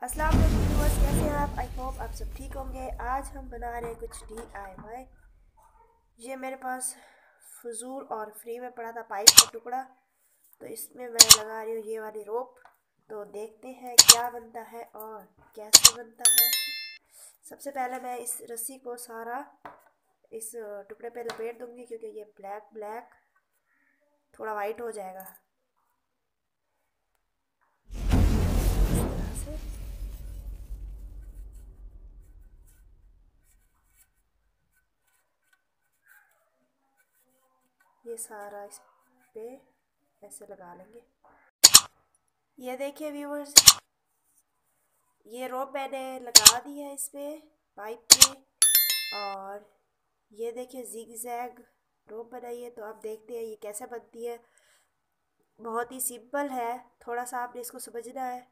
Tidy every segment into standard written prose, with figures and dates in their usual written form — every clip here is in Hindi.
अस्सलाम वालेकुम व्यूअर्स, कैसे हैं आप? आई होप आप सब ठीक होंगे। आज हम बना रहे हैं कुछ DIY। ये मेरे पास फजूल और फ्री में पड़ा था पाइप का टुकड़ा, तो इसमें मैं लगा रही हूँ ये वाली रोप। तो देखते हैं क्या बनता है और कैसे बनता है। सबसे पहले मैं इस रस्सी को सारा इस टुकड़े पे लपेट दूंगी, क्योंकि ये ब्लैक ब्लैक थोड़ा वाइट हो जाएगा इस तरह से। ये सारा इस पे ऐसे लगा लेंगे। ये देखिए व्यूअर्स, ये रोप मैंने लगा दी है इस पे पाइप पे। और ये देखिए जिग जैग रोप बनाई है। तो आप देखते हैं ये कैसे बनती है। बहुत ही सिंपल है, थोड़ा सा आपने इसको समझना है।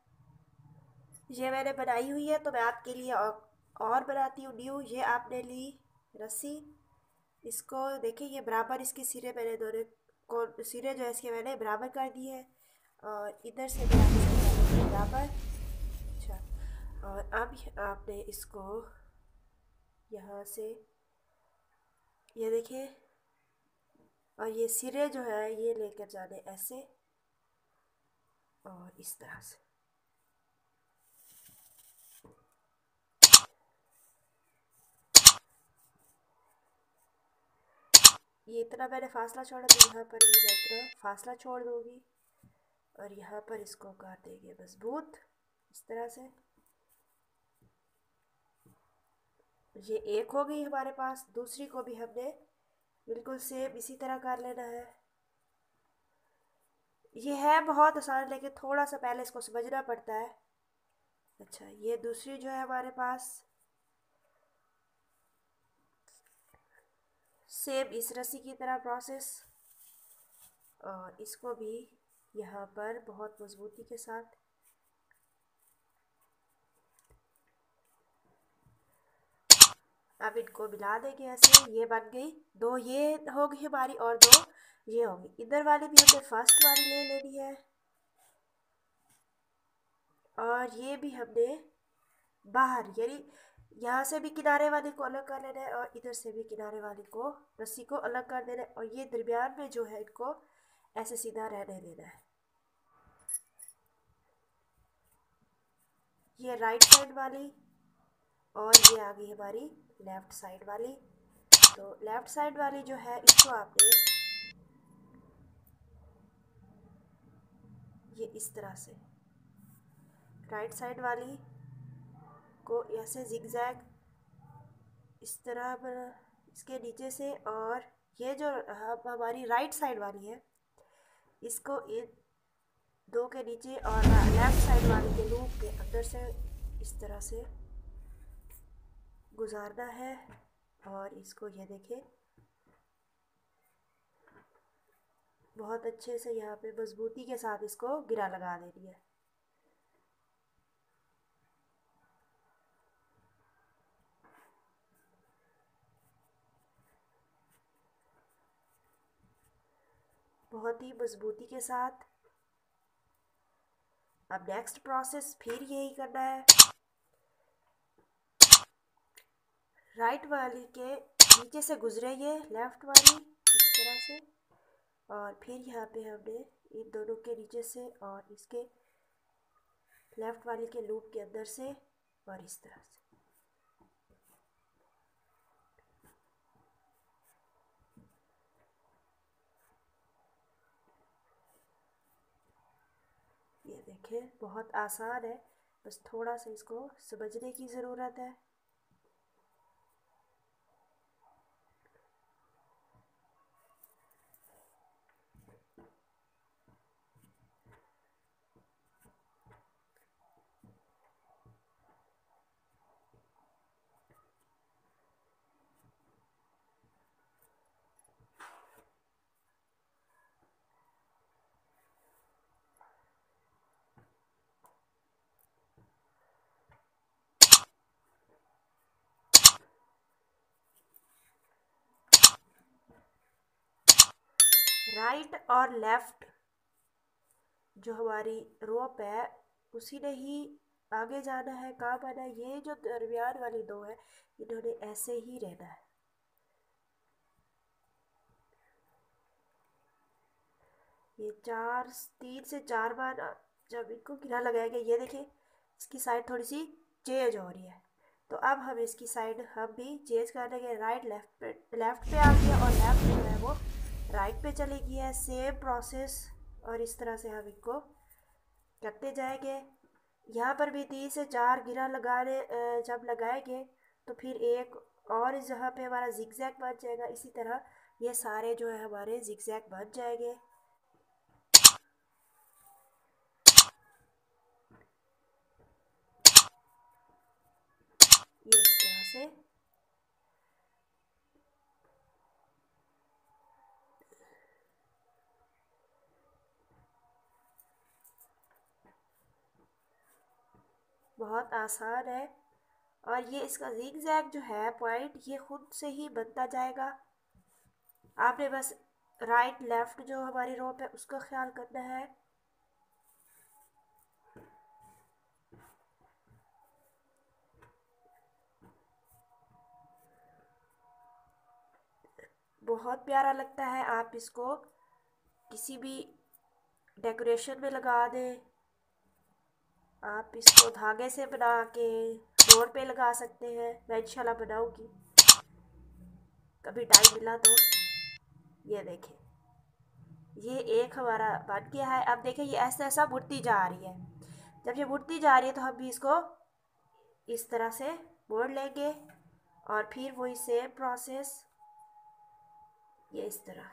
ये मैंने बनाई हुई है, तो मैं आपके लिए और बनाती हूँ न्यू। ये आपने ली रस्सी, इसको देखिए ये बराबर इसके सिरे मैंने दोनों को सिरे जो है इसके मैंने बराबर कर दिए हैं। और इधर से भी आप इसको कर लीजिए बराबर। अच्छा, और अब आपने इसको यहाँ से ये देखिए, और ये सिरे जो है ये लेकर जाने ऐसे और इस तरह से। ये इतना मैंने फासला छोड़ा, तो यहाँ पर भी मैं इतना फासला छोड़ दूँगी और यहाँ पर इसको कर देंगे मजबूत इस तरह से। ये एक हो गई हमारे पास। दूसरी को भी हमने बिल्कुल सेम इसी तरह कर लेना है। ये है बहुत आसान, लेकिन थोड़ा सा पहले इसको समझना पड़ता है। अच्छा, ये दूसरी जो है हमारे पास सेम इस रस्सी की तरह प्रोसेस, और इसको भी यहाँ पर बहुत मजबूती के साथ अब इनको मिला देंगे ऐसे। ये बन गई दो, ये होगी हमारी, और दो ये होगी। इधर वाली भी हमने फर्स्ट वाली ले लेनी है, और ये भी हमने बाहर यानी यहाँ से भी किनारे वाली को अलग कर लेना है, और इधर से भी किनारे वाली को रस्सी को अलग कर देना है। और ये दरमियान में जो है इनको ऐसे सीधा रहने देना है। ये राइट साइड वाली, और ये आ गई हमारी लेफ्ट साइड वाली। तो लेफ्ट साइड वाली जो है इसको आपने ये इस तरह से, राइट साइड वाली को ऐसे जिगजैग इस तरह इसके नीचे से, और ये जो हमारी राइट साइड वाली है इसको इन दो के नीचे और लेफ्ट साइड वाली के लूप के अंदर से इस तरह से गुजारना है। और इसको ये देखें बहुत अच्छे से यहाँ पे मजबूती के साथ इसको गिरा लगा देनी है। बहुत ही मजबूती के साथ। अब नेक्स्ट प्रोसेस फिर यही करना है। राइट वाली के नीचे से गुजरे ये लेफ्ट वाली इस तरह से, और फिर यहाँ पे हमने इन दोनों के नीचे से और इसके लेफ्ट वाली के लूप के अंदर से और इस तरह से। ये देखें बहुत आसान है, बस थोड़ा सा इसको समझने की ज़रूरत है। राइट और लेफ्ट जो हमारी रोप है उसी ने ही आगे जाना है, काम आना है। ये जो दरमियान वाली दो है इन्होंने ऐसे ही रहना है। ये 3 से 4 बार जब इनको गिरा लगाएंगे, ये देखिए इसकी साइड थोड़ी सी चेंज हो रही है। तो अब हम इसकी साइड हम भी चेंज कर देंगे। राइट लेफ्ट पे आ गया और लेफ्ट जो है वो राइट पे चली गई है। सेम प्रोसेस और इस तरह से हम इनको करते जाएंगे। यहाँ पर भी 3 से 4 गिरा लगाने जब लगाएंगे तो फिर एक और जहाँ पे हमारा जिगजैग बन जाएगा। इसी तरह ये सारे जो है हमारे जिगजैग बन जाएंगे। ये इस तरह से बहुत आसान है। और ये इसका जिगजैग जो है पॉइंट ये खुद से ही बनता जाएगा। आपने बस राइट लेफ्ट जो हमारी रोप है उसका ख्याल करना है। बहुत प्यारा लगता है। आप इसको किसी भी डेकोरेशन में लगा दें। आप इसको धागे से बना के डोर पे लगा सकते हैं। मैं इंशाल्लाह बनाऊंगी कभी टाइम मिला तो। ये देखें ये एक हमारा बन गया है। अब देखें ये ऐसा ऐसा बुढ़ती जा रही है। जब ये बुढ़ती जा रही है तो हम भी इसको इस तरह से मोड़ लेंगे और फिर वही सेम प्रोसेस ये इस तरह।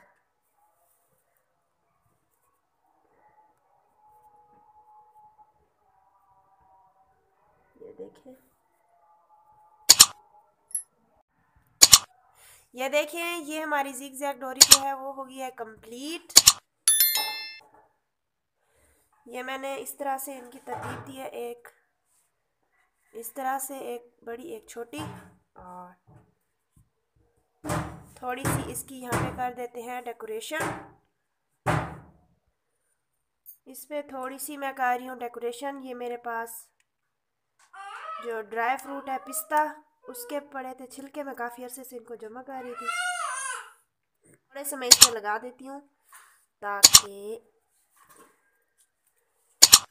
ये देखें, ये देखें ये हमारी जिगजैग डोरी जो है वो हो गई है कंप्लीट। ये मैंने इस तरह से इनकी तरतीब दी है, एक इस तरह से, एक बड़ी एक छोटी, और थोड़ी सी इसकी यहाँ पे कर देते हैं डेकोरेशन। इस पे थोड़ी सी मैं कर रही हूँ डेकोरेशन। ये मेरे पास जो ड्राई फ्रूट है पिस्ता उसके पड़े थे छिलके, मैं काफ़ी अरसे से इनको जमा कर रही थी। थोड़े से मैं इस पर लगा देती हूँ ताकि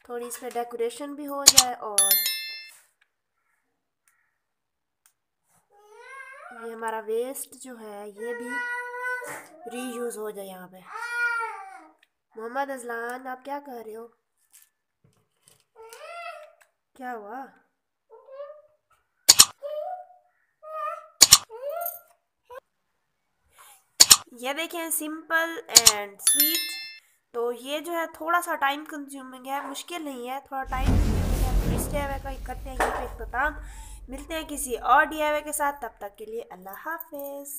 थोड़ी इस पर डेकोरेशन भी हो जाए और ये हमारा वेस्ट जो है ये भी रीयूज़ हो जाए यहाँ पे। मोहम्मद अजलान आप क्या कर रहे हो? क्या हुआ? ये देखें सिंपल एंड स्वीट। तो ये जो है थोड़ा सा टाइम कंज्यूमिंग है, मुश्किल नहीं है, थोड़ा टाइम कंज्यूमिंग है। तो इस DIY का करते हैं यहीं पे इख्तिताम। मिलते हैं किसी और DIY के साथ, तब तक के लिए अल्लाह हाफिज़।